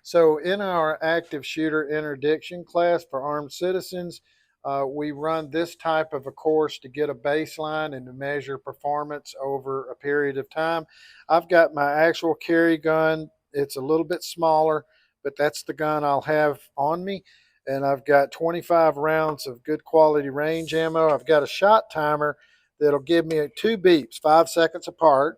So in our active shooter interdiction class for armed citizens, we run this type of a course to get a baseline and to measure performance over a period of time. I've got my actual carry gun. It's a little bit smaller, but that's the gun I'll have on me. And I've got 25 rounds of good quality range ammo. I've got a shot timer that'll give me two beeps, 5 seconds apart,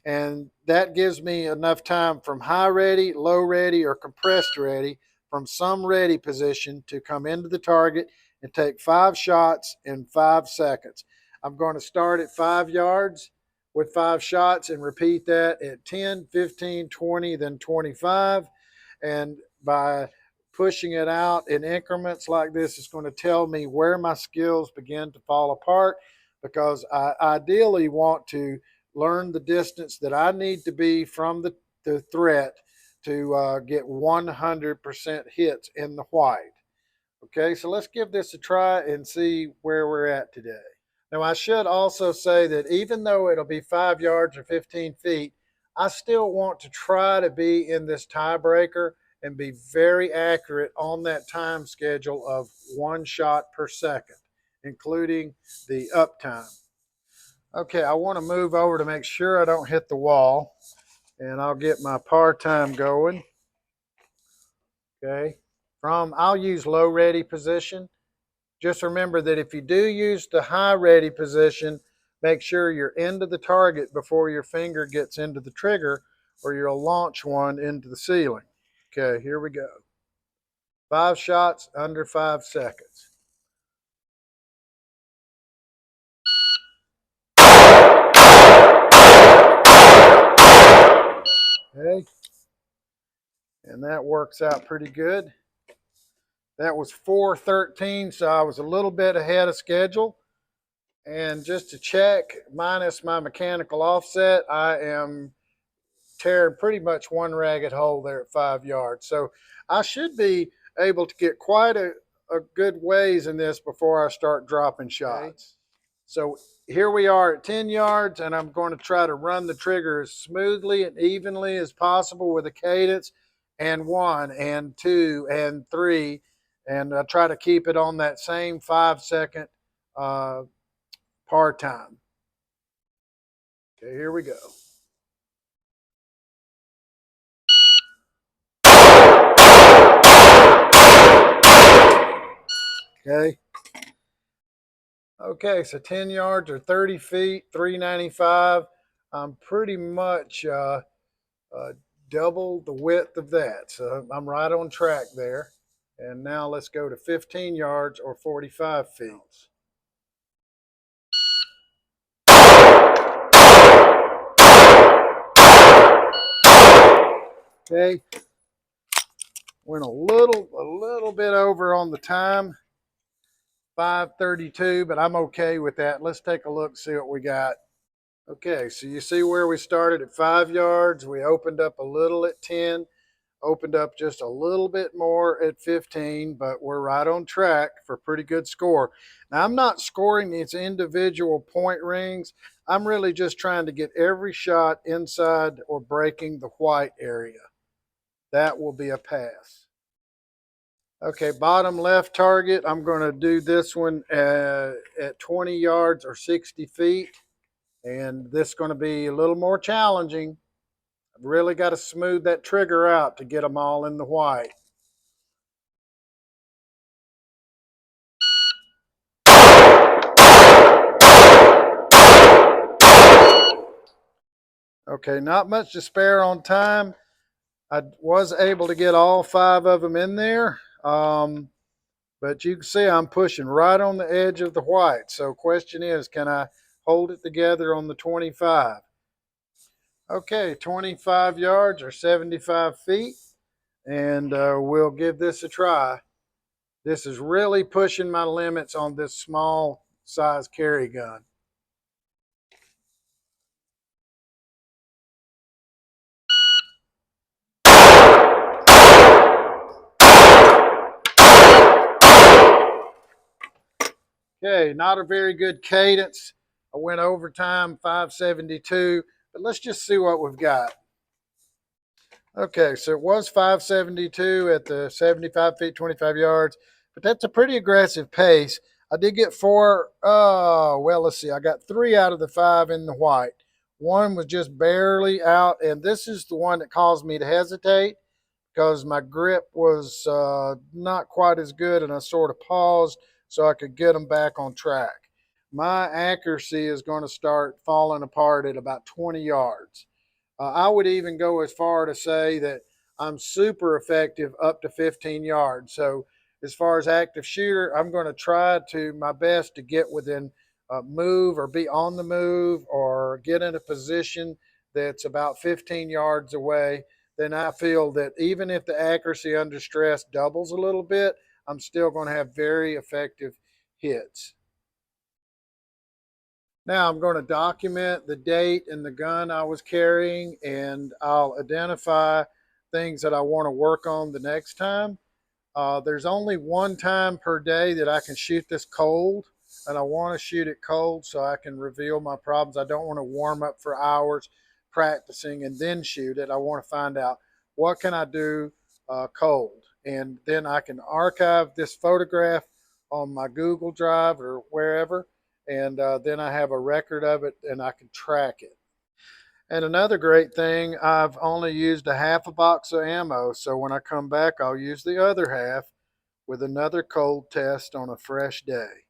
and that gives me enough time from high ready, low ready, or compressed ready from some ready position to come into the target and take 5 shots in 5 seconds. I'm going to start at 5 yards with 5 shots and repeat that at 10, 15, 20, then 25. And by pushing it out in increments like this, it's going to tell me where my skills begin to fall apart, because I ideally want to learn the distance that I need to be from the threat to get 100% hits in the white. Okay, so let's give this a try and see where we're at today. Now, I should also say that even though it'll be 5 yards or 15 feet, I still want to try to be in this tiebreaker and be very accurate on that time schedule of 1 shot per second, including the uptime. Okay, I want to move over to make sure I don't hit the wall, and I'll get my par time going. Okay, I'll use low ready position. Just remember that if you do use the high ready position, make sure you're into the target before your finger gets into the trigger, or you'll launch one into the ceiling. Okay, here we go. 5 shots under 5 seconds. Okay, and that works out pretty good. That was 4:13, so I was a little bit ahead of schedule. And just to check, minus my mechanical offset, I am tearing pretty much one ragged hole there at 5 yards. So I should be able to get quite a good ways in this before I start dropping shots. So here we are at 10 yards, and I'm going to try to run the trigger as smoothly and evenly as possible with a cadence, and 1 and 2 and 3, and I try to keep it on that same 5 second par time. Okay, here we go. Okay. Okay, so 10 yards or 30 feet, 395. I'm pretty much double the width of that. So I'm right on track there. And now let's go to 15 yards or 45 feet. Okay. Went a little bit over on the time. 5:32, but I'm okay with that. Let's take a look, see what we got. Okay, so you see where we started at 5 yards. We opened up a little at 10, opened up just a little bit more at 15, but we're right on track for a pretty good score. Now, I'm not scoring these individual point rings. I'm really just trying to get every shot inside or breaking the white area. That will be a pass. Okay, bottom left target, I'm going to do this one at 20 yards or 60 feet. And this is going to be a little more challenging. I've really got to smooth that trigger out to get them all in the white. Okay, not much to spare on time. I was able to get all 5 of them in there. But you can see I'm pushing right on the edge of the white. So question is, can I hold it together on the 25? Okay, 25 yards or 75 feet. And we'll give this a try. This is really pushing my limits on this small size carry gun. Okay, not a very good cadence. I went overtime, 572, but let's just see what we've got. Okay, so it was 572 at the 75 feet, 25 yards, but that's a pretty aggressive pace. I did get four. Well, let's see. I got three out of the five in the white. One was just barely out, and this is the one that caused me to hesitate because my grip was not quite as good, and I sort of paused so I could get them back on track. My accuracy is going to start falling apart at about 20 yards. I would even go as far to say that I'm super effective up to 15 yards. So, as far as active shooter, I'm going to try to my best to get within move or be on the move or get in a position that's about 15 yards away. Then I feel that even if the accuracy under stress doubles a little bit, I'm still going to have very effective hits. Now I'm going to document the date and the gun I was carrying, and I'll identify things that I want to work on the next time. There's only one time per day that I can shoot this cold, and I want to shoot it cold so I can reveal my problems. I don't want to warm up for hours practicing and then shoot it. I want to find out what can I do cold, and then I can archive this photograph on my Google Drive or wherever, and then I have a record of it and I can track it. And another great thing, I've only used a half a box of ammo, so when I come back, I'll use the other half with another cold test on a fresh day.